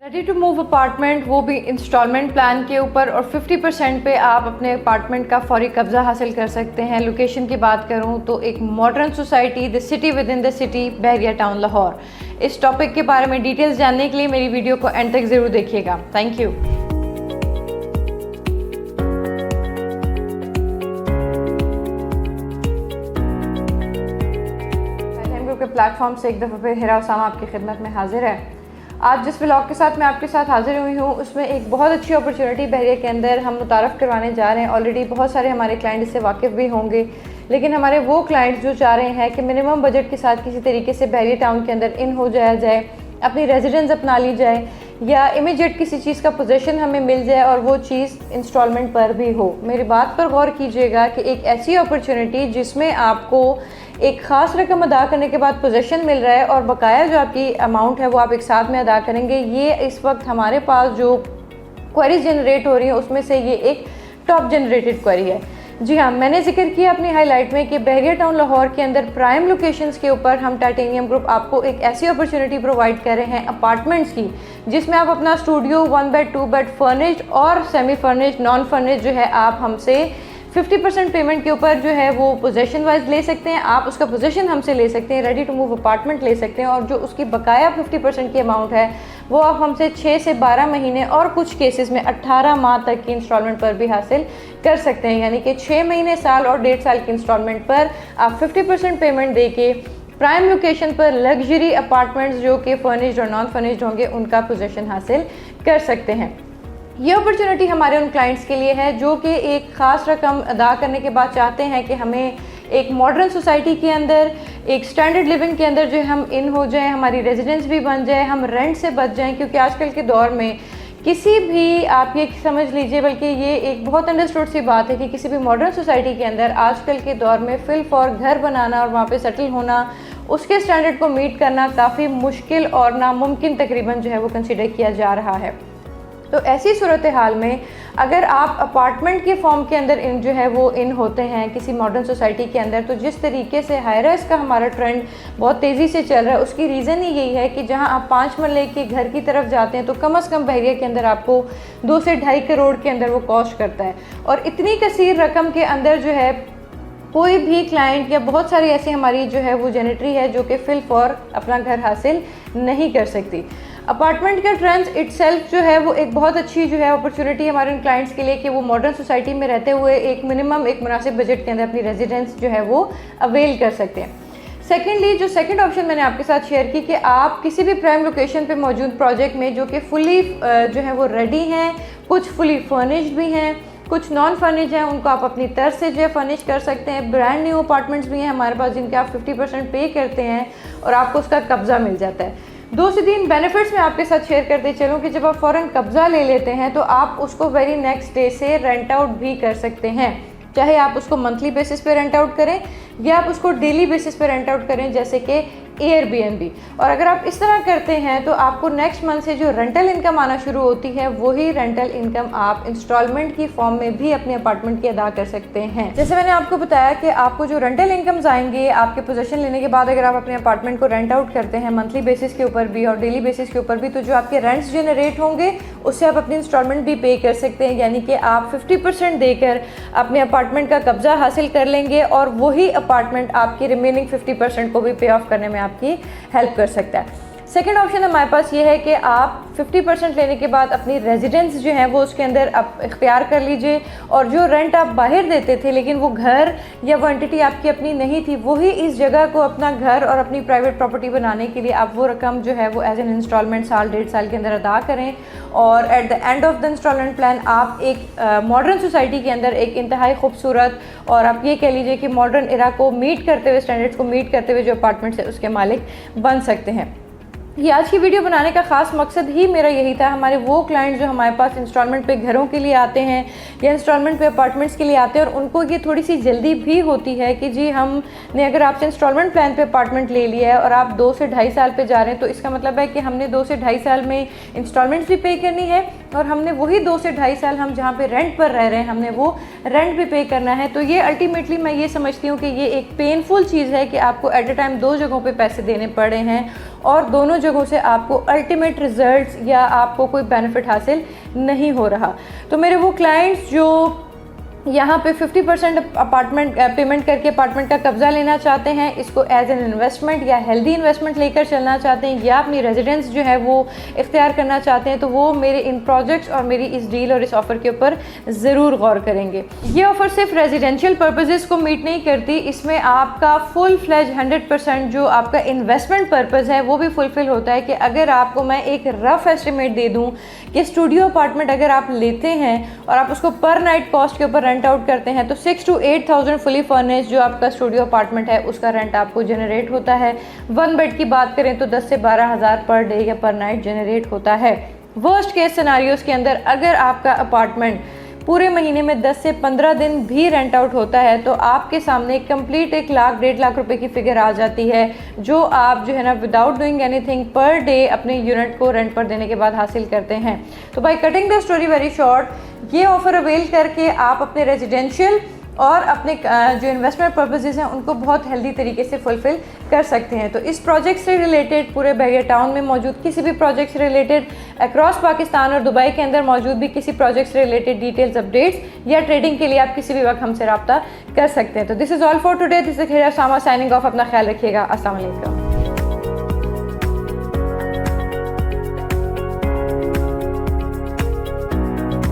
Ready to move apartment, वो भी instalment plan के ऊपर, और 50% पे आप अपने अपार्टमेंट का फौरी कब्जा हासिल कर सकते हैं। लोकेशन की बात करूं तो एक modern society, the city with in the city, Bahria town Lahore. इस टॉपिक के बारे में डिटेल्स जानने के लिए मेरी वीडियो को एंड तक ज़रूर देखिएगा। Thank you. के प्लेटफॉर्म से एक दफ़ा फिर हिरा उसामा आपकी खिदमत में हाजिर है। आज जिस व्लॉग के साथ मैं आपके साथ हाजिर हुई हूँ उसमें एक बहुत अच्छी अपॉर्चुनिटी बहरिया के अंदर हम मुतारफ़ करवाने जा रहे हैं। ऑलरेडी बहुत सारे हमारे क्लाइंट इससे वाकिफ़ भी होंगे, लेकिन हमारे वो क्लाइंट्स जो चाह रहे हैं कि मिनिमम बजट के साथ किसी तरीके से बहरिया टाउन के अंदर इन हो जाया जाए, अपनी रेजिडेंस अपना ली जाए, या इमीडिएट किसी चीज़ का पोजीशन हमें मिल जाए और वो चीज़ इंस्टॉलमेंट पर भी हो। मेरी बात पर गौर कीजिएगा कि एक ऐसी अपॉर्चुनिटी जिसमें आपको एक ख़ास रकम अदा करने के बाद पोजीशन मिल रहा है और बकाया जो आपकी अमाउंट है वो आप एक साथ में अदा करेंगे। ये इस वक्त हमारे पास जो क्वेरीज जनरेट हो रही हैं उसमें से ये एक टॉप जनरेटेड क्वेरी है। जी हाँ, मैंने जिक्र किया अपनी हाईलाइट में कि बहरिया टाउन लाहौर के अंदर प्राइम लोकेशंस के ऊपर हम टाइटेनियम ग्रुप आपको एक ऐसी अपॉर्चुनिटी प्रोवाइड कर रहे हैं अपार्टमेंट्स की, जिसमें आप अपना स्टूडियो 1 बेड 2 बेड फर्निश्ड और सेमी फर्निश्ड नॉन फर्निश्ड जो है आप हमसे 50% पेमेंट के ऊपर जो है वो पोजीशन वाइज ले सकते हैं। आप उसका पोजीशन हमसे ले सकते हैं, रेडी टू मूव अपार्टमेंट ले सकते हैं, और जो उसकी बकाया 50% की अमाउंट है वो आप हमसे 6 से 12 महीने और कुछ केसेस में 18 माह तक की इंस्टॉलमेंट पर भी हासिल कर सकते हैं। यानी कि 6 महीने, साल और 1.5 साल की इंस्टॉलमेंट पर आप 50% पेमेंट दे के प्राइम लोकेशन पर लग्जरी अपार्टमेंट्स जो कि फर्निश्ड और नॉन फर्निश्ड होंगे उनका पोजीशन हासिल कर सकते हैं। ये अपॉर्चुनिटी हमारे उन क्लाइंट्स के लिए है जो कि एक ख़ास रकम अदा करने के बाद चाहते हैं कि हमें एक मॉडर्न सोसाइटी के अंदर, एक स्टैंडर्ड लिविंग के अंदर जो हम इन हो जाएं, हमारी रेजिडेंस भी बन जाए, हम रेंट से बच जाएं। क्योंकि आजकल के दौर में किसी भी, आप ये समझ लीजिए, बल्कि ये एक बहुत अंडरस्टूड सी बात है कि किसी भी मॉडर्न सोसाइटी के अंदर आजकल के दौर में फिल फॉर घर बनाना और वहाँ पे सेटल होना, उसके स्टैंडर्ड को मीट करना काफ़ी मुश्किल और नामुमकिन तकरीबन जो है वो कंसिडर किया जा रहा है। तो ऐसी सूरत हाल में अगर आप अपार्टमेंट के फॉर्म के अंदर इन जो है वो इन होते हैं किसी मॉडर्न सोसाइटी के अंदर, तो जिस तरीके से हाई राइज का हमारा ट्रेंड बहुत तेज़ी से चल रहा है उसकी रीज़न ही यही है कि जहां आप 5 मरले के घर की तरफ जाते हैं तो कम से कम बहरिया के अंदर आपको 2 से 2.5 करोड़ के अंदर वो कॉस्ट करता है। और इतनी कसीर रकम के अंदर जो है कोई भी क्लाइंट या बहुत सारी ऐसी हमारी जो है वो जेनेटरी है जो कि फिल फॉर अपना घर हासिल नहीं कर सकती। अपार्टमेंट का ट्रेंड इटसेल्फ जो है वो एक बहुत अच्छी जो है अपॉर्चुनिटी हमारे उन क्लाइंट्स के लिए कि वो मॉडर्न सोसाइटी में रहते हुए एक मिनिमम, एक मुनासिब बजट के अंदर अपनी रेजिडेंस जो है वो अवेल कर सकते हैं। सेकेंडली, जो सेकंड ऑप्शन मैंने आपके साथ शेयर की कि आप किसी भी प्राइम लोकेशन पे मौजूद प्रोजेक्ट में जो कि फुली जो है वो रेडी हैं, कुछ फुली फर्निश्ड भी हैं, कुछ नॉन फर्निश हैं, उनको आप अपनी तर्ज से जो है फर्निश कर सकते हैं। ब्रांड न्यू अपार्टमेंट्स भी हैं हमारे पास जिनके आप 50% पे करते हैं और आपको उसका कब्जा मिल जाता है। 2 से 3 बेनिफिट्स मैं आपके साथ शेयर करते चलूँ कि जब आप फ़ौरन कब्जा ले लेते हैं तो आप उसको वेरी नेक्स्ट डे से रेंट आउट भी कर सकते हैं, चाहे आप उसको मंथली बेसिस पे रेंट आउट करें या आप उसको डेली बेसिस पे रेंट आउट करें, जैसे कि एयरबीएनबी। और अगर आप इस तरह करते हैं तो आपको नेक्स्ट मंथ से जो रेंटल इनकम आना शुरू होती है वही रेंटल इनकम आप इंस्टॉलमेंट की फॉर्म में भी अपने अपार्टमेंट की अदा कर सकते हैं। जैसे मैंने आपको बताया कि आपको जो रेंटल इनकम्स आएंगे आपके पोजीशन लेने के बाद, अगर आप अपने अपार्टमेंट को रेंट आउट करते हैं मंथली बेसिस के ऊपर भी और डेली बेसिस के ऊपर भी, तो जो आपके रेंट्स जनरेट होंगे उससे आप अपनी इंस्टॉलमेंट भी पे कर सकते हैं। यानी कि आप 50% देकर अपने अपार्टमेंट का कब्जा हासिल कर लेंगे और वही अपार्टमेंट आपकी रिमेनिंग 50% को भी पे ऑफ करने में आपकी हेल्प कर सकता है। सेकेंड ऑप्शन हमारे पास ये है कि आप 50% लेने के बाद अपनी रेजिडेंस जो है वो उसके अंदर आप इख्तियार कर लीजिए, और जो रेंट आप बाहर देते थे लेकिन वो घर या वो एंटिटी आपकी अपनी नहीं थी, वही इस जगह को अपना घर और अपनी प्राइवेट प्रॉपर्टी बनाने के लिए आप वो रकम जो है वो एज एन इंस्टॉलमेंट साल 1.5 साल के अंदर अदा करें। और at the end of the installment plan आप एक मॉडर्न सोसाइटी के अंदर एक इंतहाई खूबसूरत और आप ये कह लीजिए कि मॉडर्न एरा को मीट करते हुए, स्टैंडर्ड्स को मीट करते हुए जो अपार्टमेंट्स है उसके मालिक बन सकते हैं। ये आज की वीडियो बनाने का ख़ास मकसद ही मेरा यही था। हमारे वो क्लाइंट जो हमारे पास इंस्टॉलमेंट पे घरों के लिए आते हैं या इंस्टॉलमेंट पे अपार्टमेंट्स के लिए आते हैं और उनको ये थोड़ी सी जल्दी भी होती है कि जी हमने अगर आपसे इंस्टॉलमेंट प्लान पे अपार्टमेंट ले लिया है और आप 2 से 2.5 साल पे जा रहे हैं तो इसका मतलब है कि हमने 2 से 2.5 साल में इंस्टॉलमेंट्स भी पे करनी है और हमने वही 2 से 2.5 साल हम जहाँ पे रेंट पर रह रहे हैं हमने वो रेंट भी पे करना है। तो ये अल्टीमेटली मैं ये समझती हूँ कि ये एक पेनफुल चीज़ है कि आपको एट अ टाइम 2 जगहों पे पैसे देने पड़े हैं और दोनों जगहों से आपको अल्टीमेट रिजल्ट्स या आपको कोई बेनिफिट हासिल नहीं हो रहा। तो मेरे वो क्लाइंट्स जो यहाँ पे 50% अपार्टमेंट पेमेंट करके अपार्टमेंट का कब्जा लेना चाहते हैं, इसको एज एन इन्वेस्टमेंट या हेल्दी इन्वेस्टमेंट लेकर चलना चाहते हैं, या अपनी रेजिडेंस जो है वो इख्तियार करना चाहते हैं, तो वो मेरे इन प्रोजेक्ट्स और मेरी इस डील और इस ऑफ़र के ऊपर ज़रूर गौर करेंगे। ये ऑफ़र सिर्फ रेजिडेंशियल पर्पसेस को मीट नहीं करती, इसमें आपका फुल फ्लेज 100% जो आपका इन्वेस्टमेंट पर्पज़ है वो भी फुलफ़िल होता है। कि अगर आपको मैं एक रफ़ एस्टिमेट दे दूँ कि स्टूडियो अपार्टमेंट अगर आप लेते हैं और आप उसको पर नाइट कॉस्ट के ऊपर रेंट आउट करते हैं तो 6,000 to 8,000 फुली फर्निश्ड जो आपका स्टूडियो अपार्टमेंट है उसका रेंट आपको जनरेट होता है। 1 बेड की बात करें तो 10 से 12,000 पर डे या पर नाइट जनरेट होता है। वर्स्ट केस सिनारियोज़ के अंदर अगर आपका अपार्टमेंट पूरे महीने में 10 से 15 दिन भी रेंट आउट होता है तो आपके सामने कंप्लीट 1 लाख 1.5 लाख रुपए की फिगर आ जाती है, जो आप जो है ना without doing anything per day अपने यूनिट को रेंट पर देने के बाद हासिल करते हैं। तो by cutting the story very short, ये ऑफ़र अवेल करके आप अपने रेजिडेंशियल और अपने जो इन्वेस्टमेंट पर्पसेस हैं उनको बहुत हेल्दी तरीके से फुलफ़िल कर सकते हैं। तो इस प्रोजेक्ट से रिलेटेड पूरे बहरिया टाउन में मौजूद किसी भी प्रोजेक्ट से रिलेटेड, अक्रॉस पाकिस्तान और दुबई के अंदर मौजूद भी किसी प्रोजेक्ट से रिलेटेड डिटेल्स, अपडेट्स या ट्रेडिंग के लिए आप किसी भी वक्त हमसे रब्ता कर सकते हैं। तो this is all for today. This is खैर सामा साइनिंग ऑफ। अपना ख्याल रखिएगा। अस्सलाम वालेकुम।